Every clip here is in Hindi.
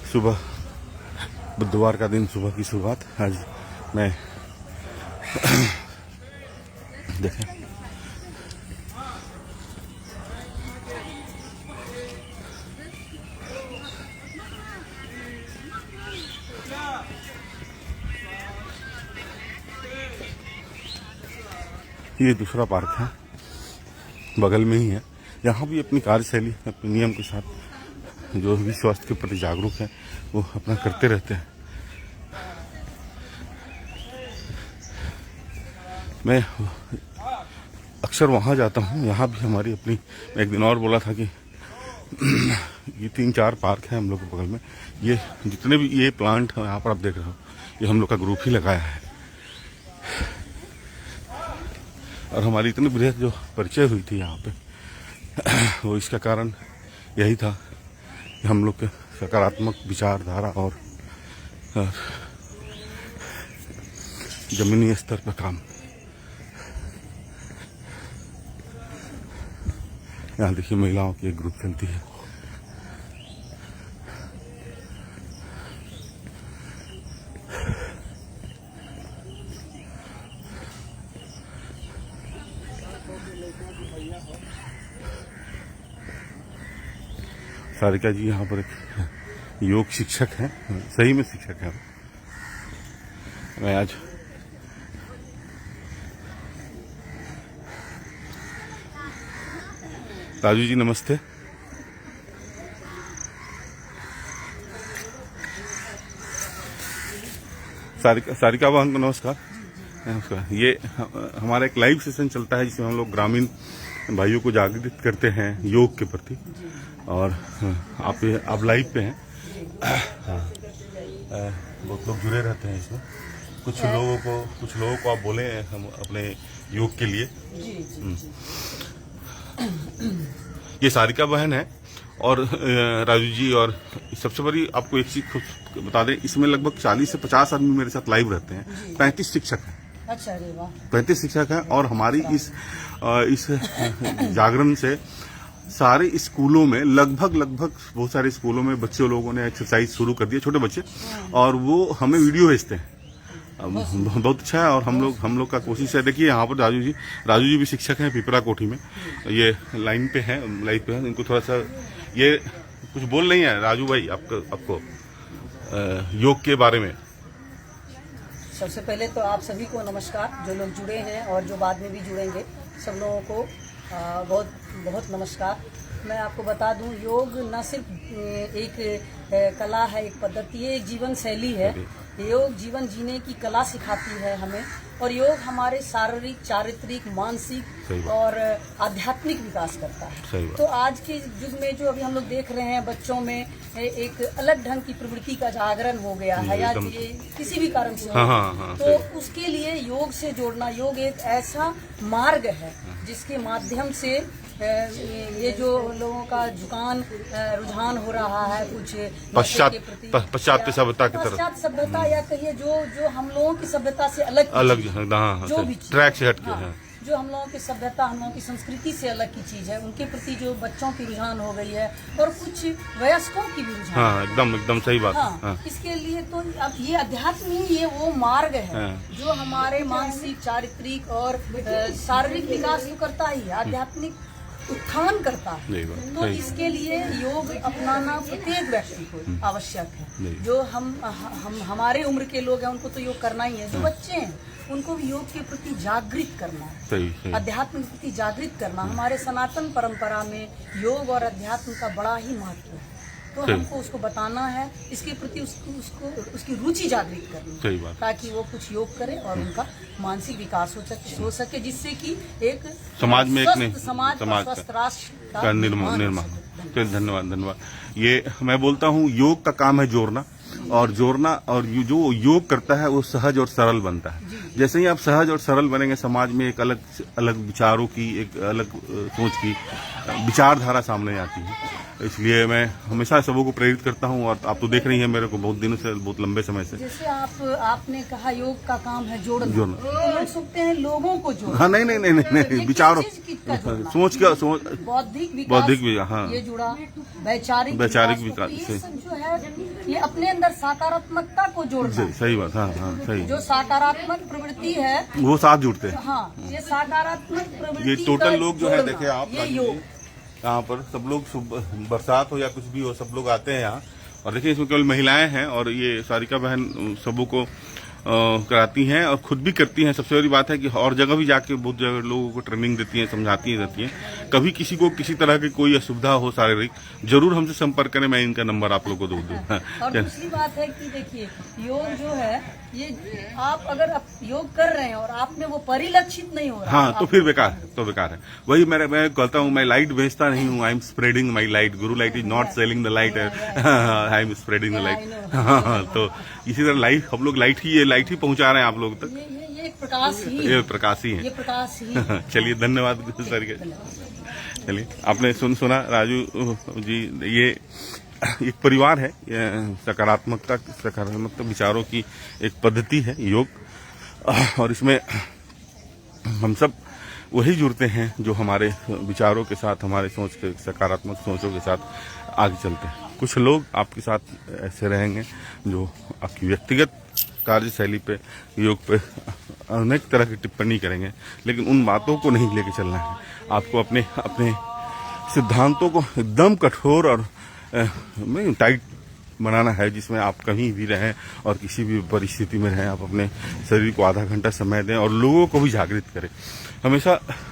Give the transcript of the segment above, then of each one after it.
सुबह बुधवार का दिन, सुबह की शुरुआत आज मैं देखें ये दूसरा पार्क है, बगल में ही है। यहाँ भी अपनी कार्यशैली, अपने नियम के साथ जो भी स्वास्थ्य के प्रति जागरूक है वो अपना करते रहते हैं। मैं अक्सर वहाँ जाता हूँ। यहाँ भी हमारी अपनी, मैं एक दिन और बोला था कि ये 3-4 पार्क है हम लोग के बगल में। ये जितने भी ये प्लांट है यहाँ पर आप देख रहे हो, ये हम लोग का ग्रुप ही लगाया है। और हमारी इतनी बृहद जो परिचय हुई थी यहाँ पे, वो इसका कारण यही था कि हम लोग के सकारात्मक विचारधारा और जमीनी स्तर पर काम। यहाँ देखिए महिलाओं की एक ग्रुप चलती है। सारिका जी यहाँ पर एक योग शिक्षक हैं, सही में शिक्षक हैं। मैं आज राजू जी नमस्ते। सारिका बहन को नमस्कार। नमस्कार। ये हमारा एक लाइव सेशन चलता है जिसमें हम लोग ग्रामीण भाइयों को जागृत करते हैं योग के प्रति, और आप लाइव पे हैं। बहुत लोग जुड़े रहते हैं इसमें। कुछ लोगों को आप बोले हम अपने योग के लिए। ये सारिका बहन है और राजू जी। और सबसे बड़ी आपको एक चीज बता दें, इसमें लगभग 40 से 50 आदमी मेरे साथ लाइव रहते हैं। 35 शिक्षक हैं। अच्छा, अरे वाह। 35 शिक्षक हैं। और हमारी इस जागरण से सारे स्कूलों में लगभग बहुत सारे स्कूलों में बच्चे लोगों ने एक्सरसाइज शुरू कर दिया, छोटे बच्चे, और वो हमें वीडियो भेजते हैं। बहुत अच्छा है। और हम लोग का कोशिश है। देखिए यहाँ पर राजू जी भी शिक्षक हैं पिपरा कोठी में। ये लाइन पे हैं, लाइव पे हैं। इनको थोड़ा सा ये कुछ बोल नहीं है राजू भाई आपको योग के बारे में। सबसे पहले तो आप सभी को नमस्कार, जो लोग जुड़े हैं और जो बाद में भी जुड़ेंगे, सब लोगों को बहुत बहुत नमस्कार। मैं आपको बता दूं, योग न सिर्फ एक कला है, एक पद्धति है, एक जीवन शैली है। योग जीवन जीने की कला सिखाती है हमें, और योग हमारे शारीरिक, चारित्रिक, मानसिक और आध्यात्मिक विकास करता है। तो आज के युग में जो अभी हम लोग देख रहे हैं, बच्चों में एक अलग ढंग की प्रवृत्ति का जागरण हो गया है, या ये किसी भी कारण से तो उसके लिए योग से जोड़ना, योग एक ऐसा मार्ग है जिसके माध्यम से ये जो लोगों का रुझान हो रहा है कुछ पश्चात सभ्यता की तरफ, पश्चात सभ्यता, या कहिए जो हम लोगों की सभ्यता से अलग जो भी ट्रैक से हट के, जो हम लोगों की सभ्यता, हम लोगों की संस्कृति से अलग की चीज है, उनके प्रति जो बच्चों की रुझान हो गई है, और कुछ वयस्कों की भी रुझान। एकदम सही बात। इसके लिए तो अब ये अध्यात्म ही ये वो मार्ग है जो हमारे मानसिक, चारित्रिक और शारीरिक विकास तो करता ही है, आध्यात्मिक उत्थान करता है। तो इसके लिए योग अपनाना प्रत्येक व्यक्ति को आवश्यक है। जो हमारे उम्र के लोग हैं उनको तो योग करना ही है। जो बच्चे हैं उनको भी योग के प्रति जागृत करना है, अध्यात्म के प्रति जागृत करना। हमारे सनातन परंपरा में योग और अध्यात्म का बड़ा ही महत्व है, तो हमको उसको बताना है, इसके प्रति उसकी रुचि जागृत करनी है, ताकि वो कुछ योग करे और उनका मानसिक विकास हो सके, जिससे कि एक समाज में समाज स्वस्थ राष्ट्र का निर्माण। धन्यवाद। ये मैं बोलता हूँ, योग का काम है जोड़ना, और जो योग करता है वो सहज और सरल बनता है। जैसे ही आप सहज और सरल बनेंगे, समाज में एक अलग विचारों की, एक अलग सोच की विचारधारा सामने आती है। इसलिए मैं हमेशा सबों को प्रेरित करता हूँ। और आप तो देख रही हैं मेरे को बहुत दिनों से, बहुत लंबे समय से। जैसे आपने कहा योग का काम है जोड़ना, जोड़ना। तो लोग सोचते हैं लोगों को जोड़ना। हाँ, नहीं, विचारों, सोच बौद्धिक विकास, हाँ, ये जुड़ा, वैचारिक विकास, ये सब जो है ये अपने अंदर सकारात्मकता को जोड़ना। सही बात, हाँ, सही। जो सकारात्मक प्रवृत्ति है वो साथ जुड़ते हैं। हाँ, ये सकारात्मक प्रवृत्ति, ये टोटल लोग जो है, देखे आप ये योग, यहाँ पर सब लोग बरसात हो या कुछ भी हो, सब लोग आते हैं यहाँ। और देखिए इसमें केवल महिलाएं हैं और ये सारिका बहन सबों को कराती हैं और खुद भी करती हैं। सबसे बड़ी बात है कि और जगह भी जाके बहुत जगह लोगों को ट्रेनिंग देती हैं, समझाती हैं, रहती हैं। कभी किसी को किसी तरह की कोई असुविधा हो शारीरिक, जरूर हमसे संपर्क करें, मैं इनका नंबर आप लोगों को दे दूँ। और दूसरी बात है कि देखिए योग जो है ये आप अगर योग कर रहे हैं और आप में वो परिलक्षित नहीं हो रहा, हाँ, तो फिर बेकार है। वही मैं कहता हूँ, मैं लाइट भेजता नहीं हूँ, I am spreading my light. Guru light is not selling the light, I am spreading the light. हाँ, तो इसी तरह लाइट, हम लोग लाइट ही पहुंचा रहे हैं आप लोग तक। ये एक प्रकाश ही है, ये प्रकाश ही है, ये प्रकाश ही। चलिए, धन्यवाद सर के। चलिए, आपने सुना राजू जी, ये एक परिवार है, सकारात्मक विचारों की एक पद्धति है योग। और इसमें हम सब वही जुड़ते हैं जो हमारे विचारों के साथ, हमारे सोच के सकारात्मक सोचों के साथ आगे चलते हैं। कुछ लोग आपके साथ ऐसे रहेंगे जो आपकी व्यक्तिगत कार्यशैली पे, योग पे अनेक तरह की टिप्पणी करेंगे, लेकिन उन बातों को नहीं लेके चलना है। आपको अपने सिद्धांतों को एकदम कठोर और टाइट बनाना है, जिसमें आप कहीं भी रहें और किसी भी परिस्थिति में रहें, आप अपने शरीर को आधा घंटा समय दें और लोगों को भी जागृत करें।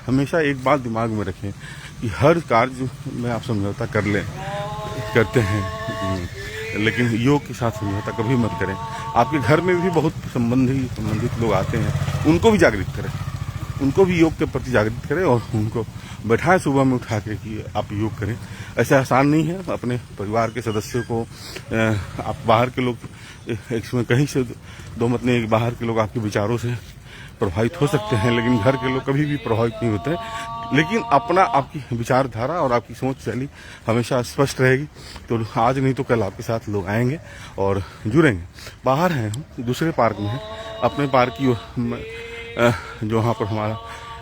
हमेशा एक बात दिमाग में रखें कि हर कार्य में आप समझौता करते हैं, लेकिन योग के साथ समझौता कभी मत करें। आपके घर में भी बहुत संबंधित लोग आते हैं, उनको भी जागृत करें, उनको भी योग के प्रति जागृत करें और उनको बैठाएं सुबह में उठा के कि आप योग करें। ऐसा आसान नहीं है। अपने परिवार के सदस्यों को, आप बाहर के लोग, इसमें कहीं से दो मत नहीं, बाहर के लोग आपके विचारों से प्रभावित हो सकते हैं, लेकिन घर के लोग कभी भी प्रभावित नहीं होते। लेकिन आपकी विचारधारा और आपकी सोच शैली हमेशा स्पष्ट रहेगी, तो आज नहीं तो कल आपके साथ लोग आएंगे और जुड़ेंगे। बाहर हैं हम, दूसरे पार्क में हैं, अपने पार्क की जो वहाँ पर हमारा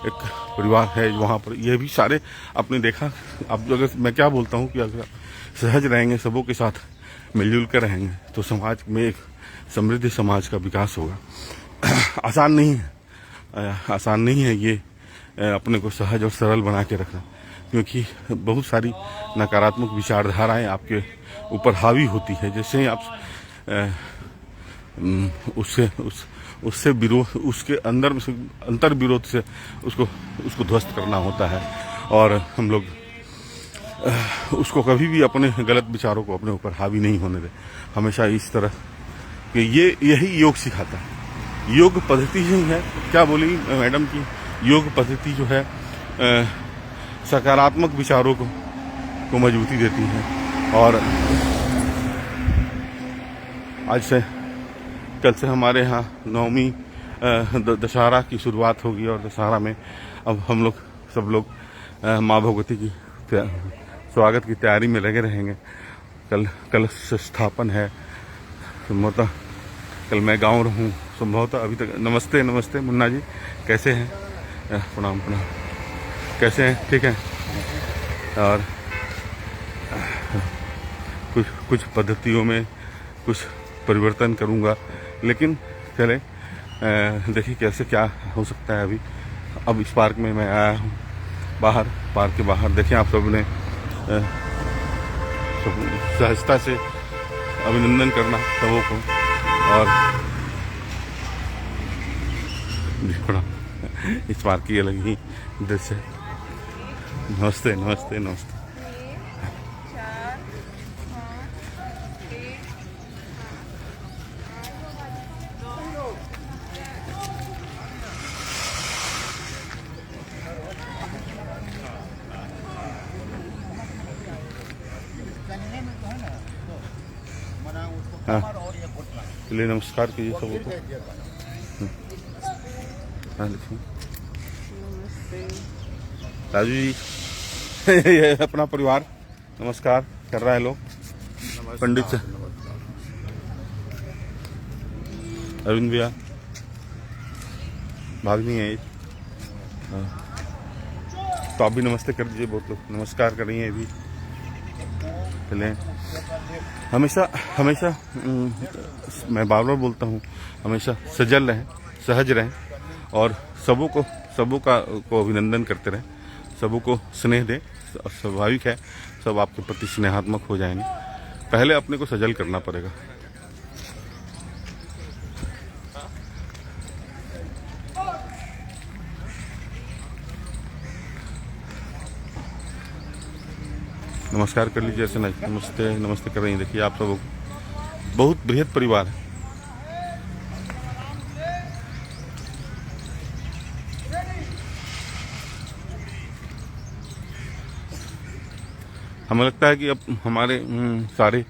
एक परिवार है, वहाँ पर ये भी सारे आपने देखा। अब अगर मैं क्या बोलता हूँ कि अगर आप सहज रहेंगे, सबों के साथ मिलजुल कर रहेंगे, तो समाज में एक समृद्ध समाज का विकास होगा। आसान नहीं है ये अपने को सहज और सरल बना के रखना, क्योंकि बहुत सारी नकारात्मक विचारधाराएं आपके ऊपर हावी होती है। जैसे ही आप उससे विरोध, उसके अंतर विरोध से उसको ध्वस्त करना होता है। और हम लोग उसको कभी भी अपने गलत विचारों को अपने ऊपर हावी नहीं होने दें। हमेशा इस तरह कि यही योग सिखाता है। योग पद्धति ही है, क्या बोली मैडम की, योग पद्धति जो है सकारात्मक विचारों को मजबूती देती है। और आज से, कल से हमारे यहाँ नवमी दशहरा की शुरुआत होगी और दशहरा में अब हम लोग सब लोग माँ भगवती की स्वागत की तैयारी में लगे रहेंगे। कल स्थापन है, संभवतः कल मैं गाँव रहूँ, संभवतः अभी तक। नमस्ते मुन्ना जी, कैसे हैं? प्रणाम, कैसे हैं? ठीक है। और कुछ पद्धतियों में कुछ परिवर्तन करूँगा, लेकिन चले देखिए कैसे क्या हो सकता है। अब इस पार्क में मैं आया हूँ, पार्क के बाहर देखिए आप सब ने सहजता से अभिनंदन करना सबों को। और इस पार्क की अलग ही दृश्य। नमस्ते। हाँ, चलिए नमस्कार कीजिए सबों को। हाँ, लिखिए। राजू जी ये अपना परिवार, नमस्कार। कर रहा है लोग। पंडित से अरविंद भैया भाग नहीं है। तो आप भी नमस्ते कर दीजिए। बहुत लोग नमस्कार कर रही हैं अभी। चले हमेशा हमेशा मैं बार बार बोलता हूँ, हमेशा सजल रहें, सहज रहें और सबों को अभिनंदन करते रहें, सबों को स्नेह दें। स्वाभाविक है सब आपके प्रति स्नेहात्मक हो जाएंगे। पहले अपने को सजल करना पड़ेगा। नमस्कार कर लीजिए ऐसे नहीं। नमस्ते नमस्ते कर रही हैं। देखिए आप सब बहुत बृहद परिवार है। हमें लगता है कि अब हमारे सारे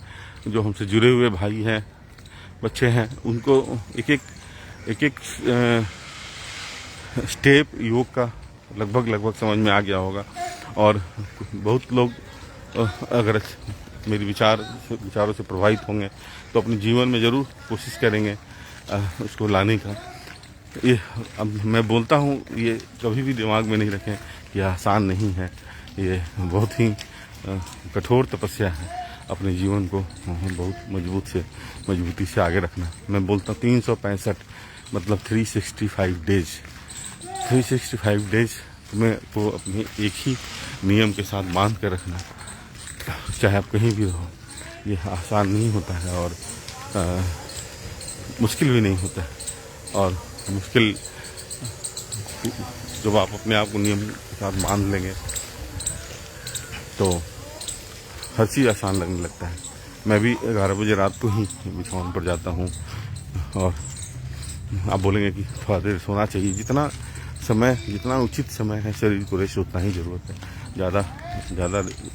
जो हमसे जुड़े हुए भाई हैं, बच्चे हैं, उनको एक एक स्टेप योग का लगभग समझ में आ गया होगा। और बहुत लोग अगर मेरी विचारों से प्रभावित होंगे तो अपने जीवन में ज़रूर कोशिश करेंगे उसको लाने का। ये अब मैं बोलता हूँ, ये कभी भी दिमाग में नहीं रखें कि आसान नहीं है। ये बहुत ही कठोर तपस्या है अपने जीवन को बहुत मजबूती से आगे रखना। मैं बोलता हूँ 365 मतलब 365 डेज तुम्हें को अपने एक ही नियम के साथ बांध कर रखना, चाहे आप कहीं भी रहो। ये आसान नहीं होता है और मुश्किल भी नहीं होता है। और मुश्किल जब आप अपने आप को नियम के साथ बांध लेंगे तो हर चीज़ आसान लगने लगता है। मैं भी 11 बजे रात को ही बिछावन पर जाता हूँ और आप बोलेंगे कि थोड़ा देर सोना चाहिए। जितना उचित समय है शरीर को रेस्ट उतना ही ज़रूरत है। ज़्यादा देखें।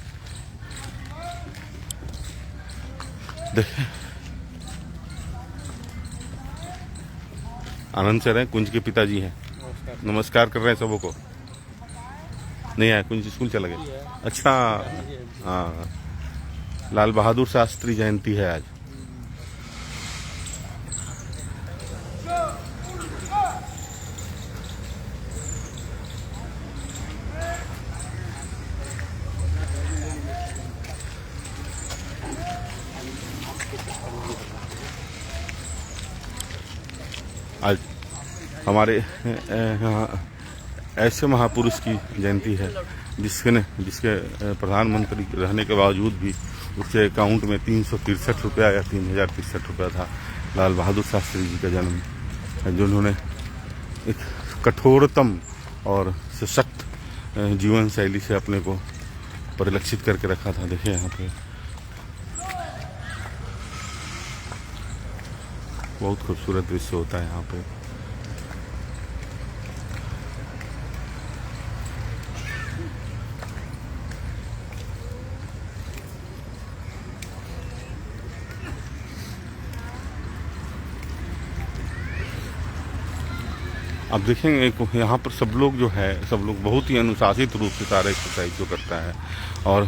आनंद से रहें। कुंज के पिताजी हैं, नमस्कार कर रहे हैं सबों को। नहीं आया कुंज, स्कूल चला गया। अच्छा हाँ, लाल बहादुर शास्त्री जयंती है आज। आज हमारे यहाँ ऐसे महापुरुष की जयंती है जिसके प्रधानमंत्री रहने के बावजूद भी उसके अकाउंट में 363 रुपया या 3063 रुपया था। लाल बहादुर शास्त्री जी का जन्म, जिन्होंने एक कठोरतम और सशक्त जीवन शैली से अपने को परिलक्षित करके रखा था। देखिए यहाँ पे बहुत खूबसूरत दृश्य होता है यहाँ पे। आप देखेंगे यहाँ पर सब लोग बहुत ही अनुशासित रूप से सारा एक्सरसाइज जो करता है। और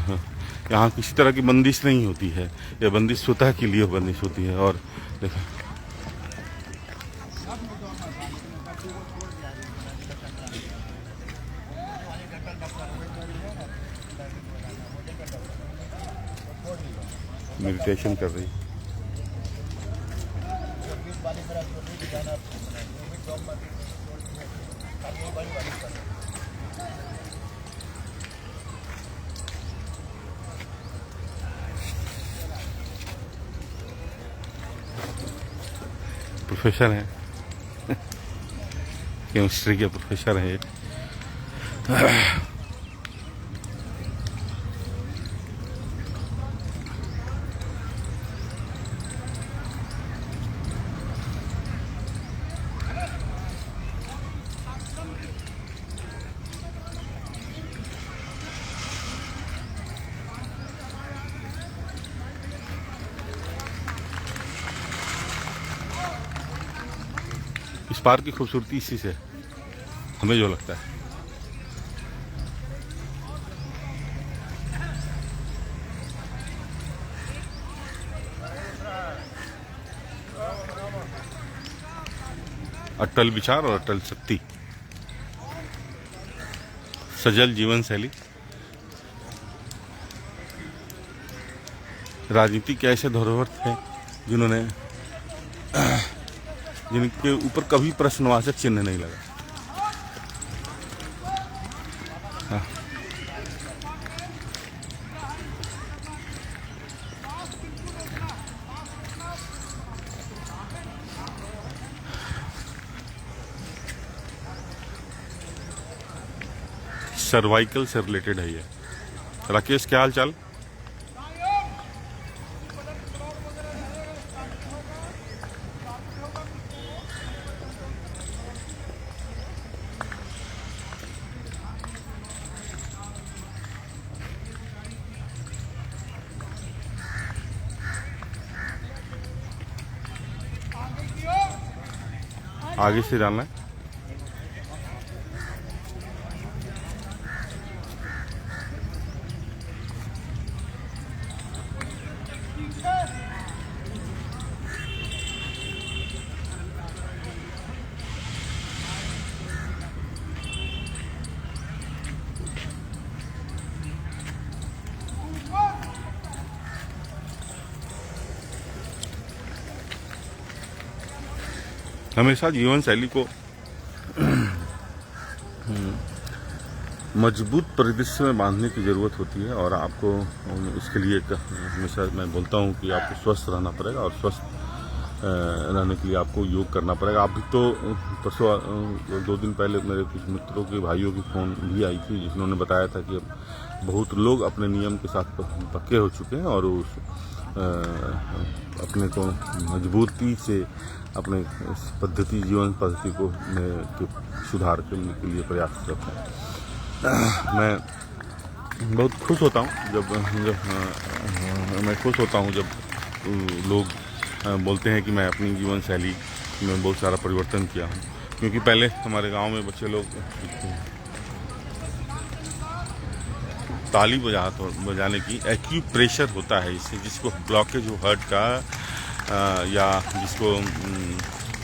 यहाँ किसी तरह की बंदिश नहीं होती है। ये बंदिश स्वतः के लिए बंदिश होती है। और देखो मेडिटेशन कर रही। प्रोफेसर हैं केमिस्ट्री के प्रोफेसर हैं। इस पार्क की खूबसूरती इसी से हमें जो लगता है। अटल विचार और अटल शक्ति, सजल जीवन शैली। राजनीति के ऐसे धरोहर थे जिनके ऊपर कभी प्रश्नवाचक चिन्ह नहीं लगा। हाँ। सर्वाइकल से रिलेटेड है ये। राकेश, क्या हाल चाल? आगे से डालना है। हमेशा जीवन शैली को मजबूत परिदृश्य में बांधने की ज़रूरत होती है, और आपको इसके लिए हमेशा मैं बोलता हूँ कि आपको स्वस्थ रहना पड़ेगा, और स्वस्थ रहने के लिए आपको योग करना पड़ेगा। आप भी तो परसों 2 दिन पहले मेरे कुछ मित्रों के भाइयों की फ़ोन भी आई थी, जिन्होंने बताया था कि बहुत लोग अपने नियम के साथ पक्के हो चुके हैं और उस अपने को मजबूती से अपने जीवन पद्धति को सुधार करने के लिए प्रयासरत हैं। मैं बहुत खुश होता हूँ जब लोग बोलते हैं कि मैं अपनी जीवन शैली में बहुत सारा परिवर्तन किया हूँ, क्योंकि पहले हमारे गांव में बच्चे लोग ताली बजाने की एक्यूप्रेशर होता है, इससे जिसको ब्लॉकेज हो हार्ट का या जिसको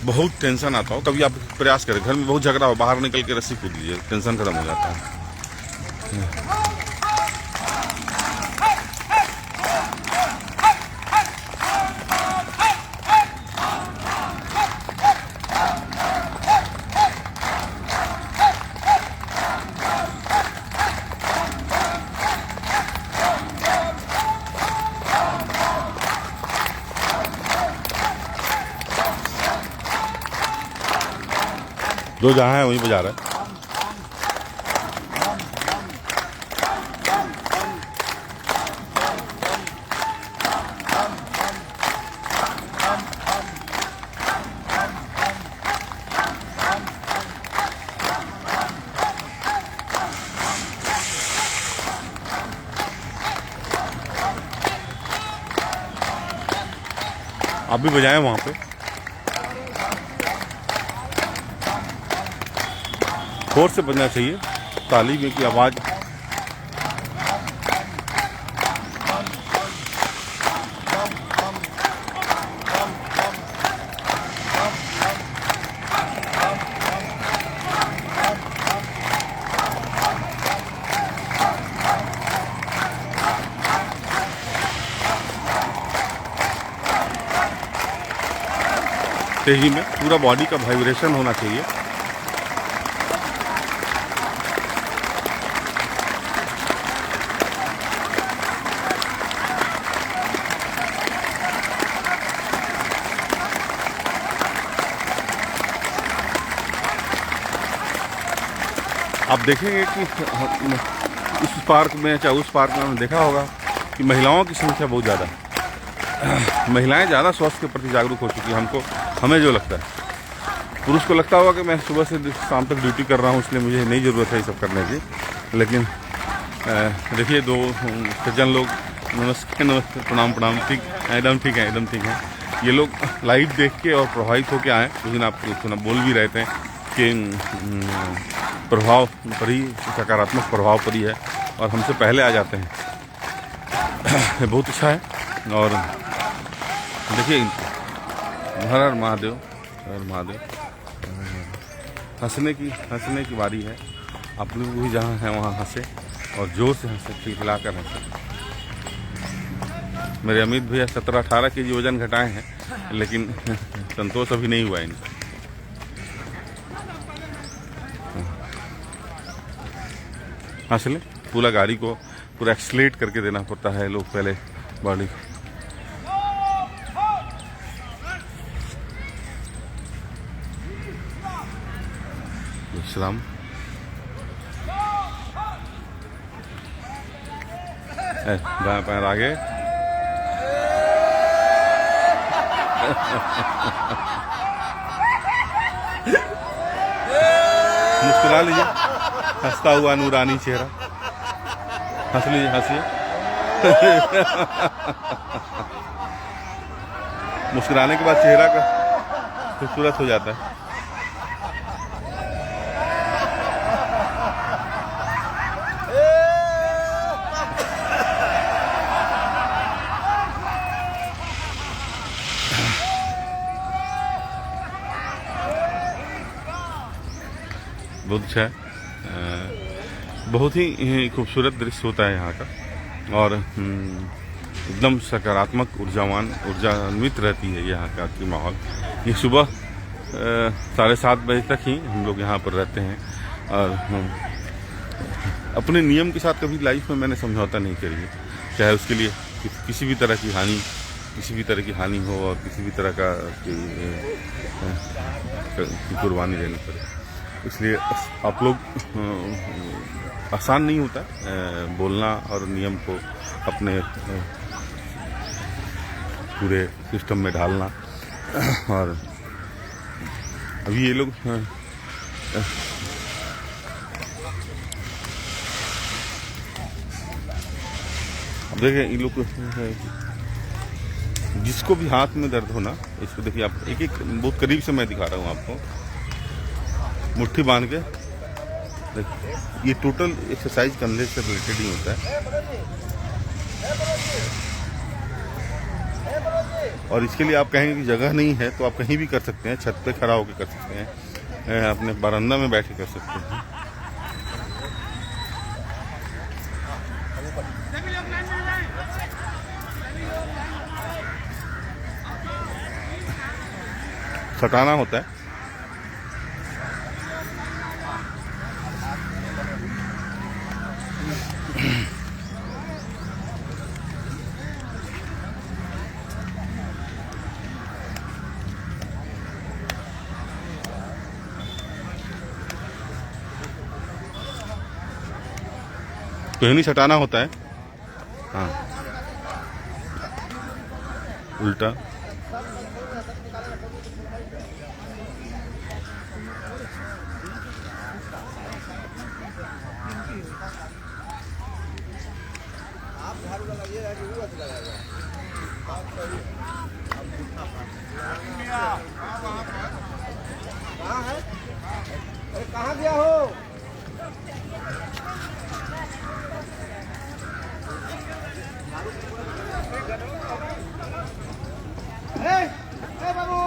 बहुत टेंशन आता हो, कभी आप प्रयास करें, घर में बहुत झगड़ा हो, बाहर निकल के रस्सी कूद लीजिए, टेंशन खत्म हो जाता है। जो जहाँ है वहीं बजा रहा है। आप भी बजाएं वहाँ पे, जोर से बजना चाहिए ताली में की आवाज़। तेजी में पूरा बॉडी का वाइब्रेशन होना चाहिए। आप देखेंगे कि इस पार्क में चाहे उस पार्क में हमने देखा होगा कि महिलाओं की संख्या बहुत ज़्यादा है। महिलाएं ज़्यादा स्वास्थ्य के प्रति जागरूक हो चुकी हैं। हमें जो लगता है, पुरुष को लगता होगा कि मैं सुबह से शाम तक ड्यूटी कर रहा हूँ, इसलिए मुझे नहीं ज़रूरत है ये सब करने की। लेकिन देखिए, 2 सज्जन लोग, नमस्ते प्रणाम, ठीक एकदम ठीक है। ये लोग लाइव देख के और प्रभावित होकर आए। उस दिन आप सुना बोल भी रहे थे कि प्रभाव पर ही, सकारात्मक प्रभाव पर ही है, और हमसे पहले आ जाते हैं। ये बहुत अच्छा है। और देखिए, हर हर महादेव, हर महादेव। हंसने की बारी है। आप लोग भी जहाँ हैं वहाँ हंसे और जोर से हंसे, खिलखिला कर हंसे। मेरे अमित भैया 17-18 केजी वजन घटाए हैं, लेकिन संतोष अभी नहीं हुआ इनको। हंस ले, पूरा गाड़ी को पूरा एक्सलेट करके देना पड़ता है लोग पहले बॉडी। विश्राम दाएं पैर आगे। मुस्कुरा लीजिए, हंसता हुआ नूरानी चेहरा। हंस लीजिए, हंसिए। मुस्कुराने के बाद चेहरा का खूबसूरत हो जाता है। बहुत अच्छा है, बहुत ही खूबसूरत दृश्य होता है यहाँ का, और एकदम सकारात्मक ऊर्जान्वित रहती है यहाँ का की माहौल। ये सुबह 7:30 बजे तक ही हम लोग यहाँ पर रहते हैं, और अपने नियम के साथ कभी लाइफ में मैंने समझौता नहीं करी है, चाहे उसके लिए किसी भी तरह की हानि हो और किसी भी तरह का कुर्बानी देनी पड़े। इसलिए आप लोग आसान नहीं होता बोलना और नियम को अपने पूरे सिस्टम में ढालना। और अभी ये लोग अब देखिए, इन लोग जिसको भी हाथ में दर्द हो ना, इसको देखिए आप एक बहुत करीब से मैं दिखा रहा हूँ आपको। मुट्ठी बांध के देखिए, ये टोटल एक्सरसाइज कंधे से रिलेटेड ही होता है। और इसके लिए आप कहेंगे कि जगह नहीं है तो आप कहीं भी कर सकते हैं, छत पे खड़ा होकर कर सकते हैं, अपने बरामदा में बैठ के कर सकते हैं। सटाना होता है। कोहनी सटाना होता है। हाँ, उल्टा। कहाँ गया हो? बाबू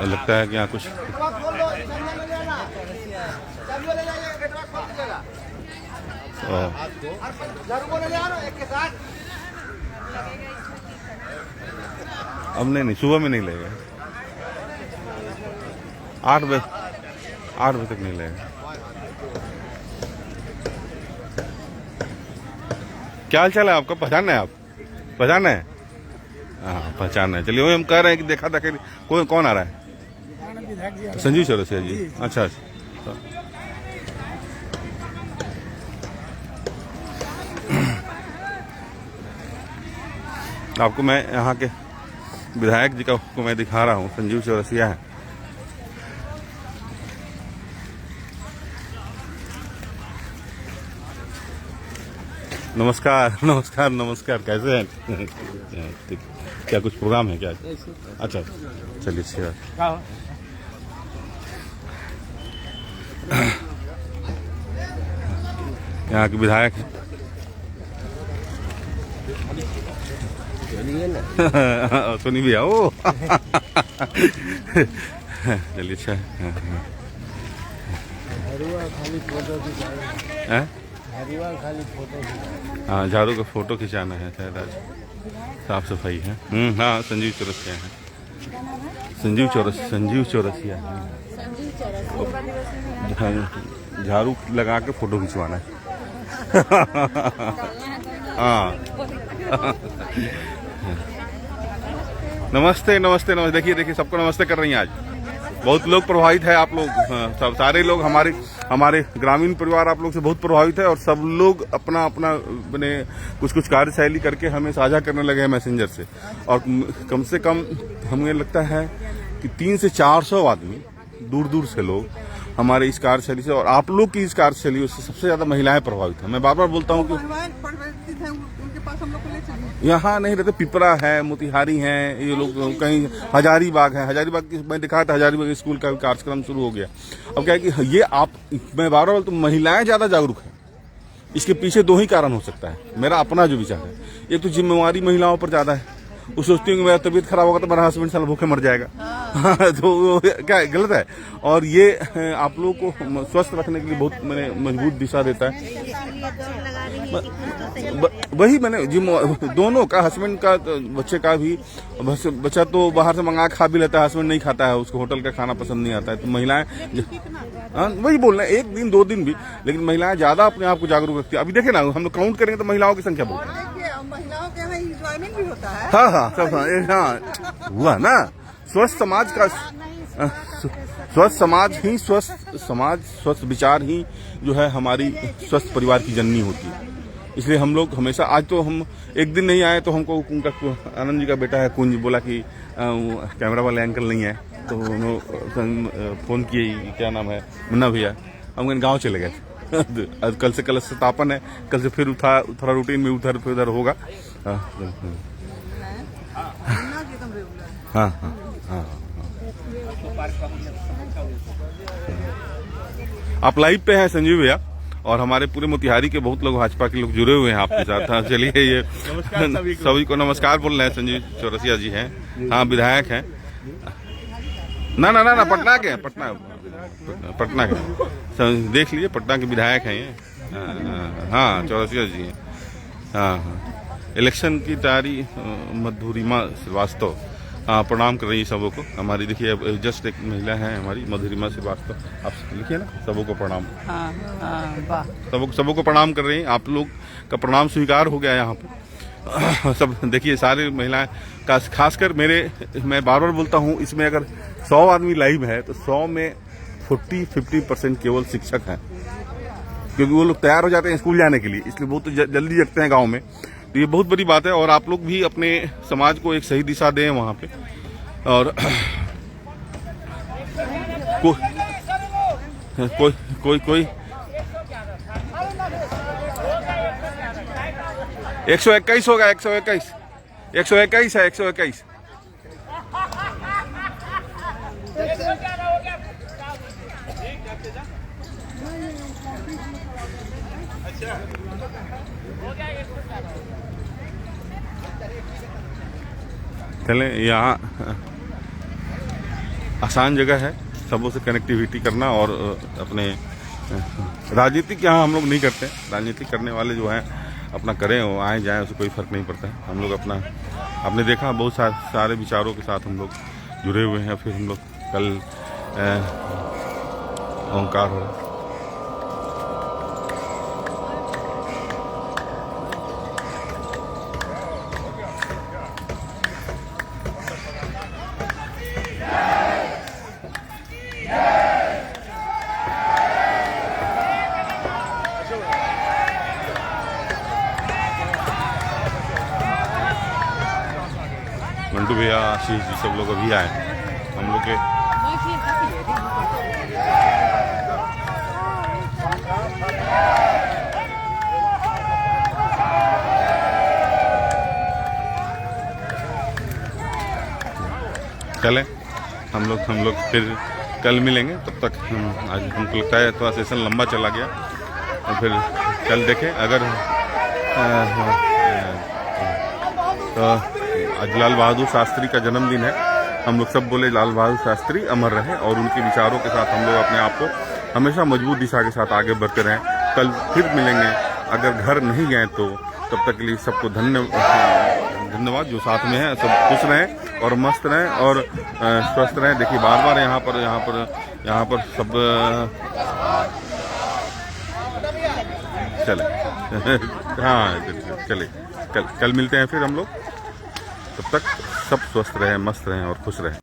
लगता है कि यहाँ कुछ अब नहीं, सुबह में नहीं लगेगा। 8 बजे तक नहीं लगेगा। क्या हाल चाल है आपका? पहचान है आप? पहचान है? हाँ, पहचान है। चलिए, वही हम कह रहे हैं कि देखा था कि कौन आ रहा है? संजीव चौरसिया जी। अच्छा। आपको मैं यहाँ के विधायक जी को मैं दिखा रहा हूँ, संजीव चौरसिया है। नमस्कार नमस्कार नमस्कार, कैसे हैं? ठीक। क्या कुछ प्रोग्राम है क्या? अच्छा, चलिए, अच्छी बात। यहाँ के विधायक हैं। बोलिए ना। सुनी भी आओ। चलिए अच्छा है। हरुआ खाली फोटो खिंचाना। हरुआ खाली फोटो खिंचाना। हाँ, झाड़ू का फोटो खिंचाना है शायद आज। साफ सफाई है। हाँ, संजीव चौरसिया है। संजीव चौरसिया है। झाड़ू लगा के फोटो खिंचवाना है। हाँ। नमस्ते नमस्ते नमस्ते। देखिए सबको नमस्ते कर रही हैं आज। बहुत लोग प्रभावित है, आप लोग सब सारे लोग हमारे ग्रामीण परिवार आप लोग से बहुत प्रभावित है और सब लोग अपना अपने कुछ कार्यशैली करके हमें साझा करने लगे हैं मैसेंजर से। और कम से कम हमें लगता है कि 300 से 400 आदमी दूर दूर से लोग हमारे इस कार्यशैली से और आप लोग की इस कार्यशैली से सबसे ज्यादा महिलाएं प्रभावित हैं। मैं बार बार बोलता हूं कि यहाँ नहीं रहते, पिपरा है, मोतिहारी है, ये लोग कहीं हजारीबाग है। हजारीबाग की मैं दिखाया था, हजारीबाग स्कूल का कार्यक्रम शुरू हो गया। अब क्या है कि ये मैं बार बार बोलता हूं, महिलाएं ज्यादा जागरूक है। इसके पीछे 2 ही कारण हो सकता है, मेरा अपना जो विचार है। एक तो जिम्मेवारी महिलाओं पर ज्यादा है, वो सोचती हूँ कि मेरा तबीयत खराब होगा तो मेरा हस्बैंड साल भूखे मर जाएगा। तो क्या गलत है। और ये आप लोगों को स्वस्थ रखने के लिए बहुत मैंने मजबूत दिशा देता है। वही मैंने जिम दोनों का, हस्बैंड का, बच्चे का भी। बच्चा तो बाहर से मंगा खा भी लेता है, हस्बैंड नहीं खाता है, उसको होटल का खाना पसंद नहीं आता है। तो महिलाएं वही बोल रहे हैं, 1 दिन 2 दिन भी, लेकिन महिलाएं ज्यादा अपने आप को जागरूक रखती है। अभी देखे ना, हम लोग काउंट करेंगे तो महिलाओं की संख्या बहुत है। महिलाओं के यहाँ एंजॉयमेंट भी होता है। हाँ सब हाँ हुआ ना। स्वस्थ समाज का स्वस्थ समाज ही स्वस्थ विचार ही जो है हमारी स्वस्थ परिवार की जननी होती है। इसलिए हम लोग हमेशा, आज तो हम 1 दिन नहीं आए तो हमको उनका आनंद जी का बेटा है कुंज बोला कि कैमरा वाले अंकल नहीं है, तो उन्होंने फोन किए, क्या नाम है, मुन्ना भैया, हम गाँव चले गए। कल से कलश स्थापन है, कल से फिर थोड़ा रूटीन में उधर होगा। हाँ। आप लाइव पे हैं संजीव भैया, और हमारे पूरे मोतिहारी के बहुत लोग, भाजपा के लोग जुड़े हुए हैं आपके साथ। हाँ, चलिए ये सभी को नमस्कार बोल रहे हैं। संजीव चौरसिया जी हैं, हाँ, विधायक हैं। ना पटना के, पटना के देख लीजिए, पटना के विधायक हैं ये। हाँ, चौरसिया जी हैं। हाँ। इलेक्शन की तैयारी मधुरिमा श्रीवास्तव, हाँ, प्रणाम कर रही है सबों को। हमारी देखिए जस्ट एक महिला है हमारी, मधुरिमा श्रीवास्तव, आप लिखिए ना, सबों को प्रणाम। सबों को प्रणाम कर रही हैं। आप लोग का प्रणाम स्वीकार हो गया यहाँ पे। सब देखिए सारी महिलाएं का, खासकर मैं बार बार बोलता हूँ, इसमें अगर 100 आदमी लाइव है तो 100 में 40-50% केवल शिक्षक हैं, क्योंकि वो लोग तैयार हो जाते हैं स्कूल जाने के लिए, इसलिए बहुत जल्दी जगते हैं गांव में। तो ये बहुत बड़ी बात है, और आप लोग भी अपने समाज को एक सही दिशा दें वहां पे। और कोई 121 होगा, 121 है, 121। चलें, यहाँ आसान जगह है सबों से कनेक्टिविटी करना। और अपने राजनीतिक यहाँ हम लोग नहीं करते, राजनीति करने वाले जो हैं अपना करें, वो आए जाएं, उससे कोई फर्क नहीं पड़ता है। हम लोग अपना, आपने देखा बहुत सारे विचारों के साथ हम लोग जुड़े हुए हैं। फिर हम लोग कल ओंकार हो रहा, मंटू भैया, आशीष जी, सब लोग अभी आए हम लोग के। चलें, हम लोग फिर कल मिलेंगे। तब तक आज हमको लगता है थोड़ा सेशन लंबा चला गया, और फिर कल देखें अगर तो आज लाल बहादुर शास्त्री का जन्मदिन है। हम लोग सब बोले लाल बहादुर शास्त्री अमर रहे और उनके विचारों के साथ हम लोग अपने आप को हमेशा मजबूत दिशा के साथ आगे बढ़ते रहें। कल फिर मिलेंगे, अगर घर नहीं गए तो तब तक के लिए सबको धन्यवाद। जो साथ में है सब खुश रहें और मस्त रहें और स्वस्थ रहें। देखिए बार बार यहाँ पर सब चले हाँ चले, कल मिलते हैं फिर हम लोग। तब तक सब स्वस्थ रहें, मस्त रहें और खुश रहें।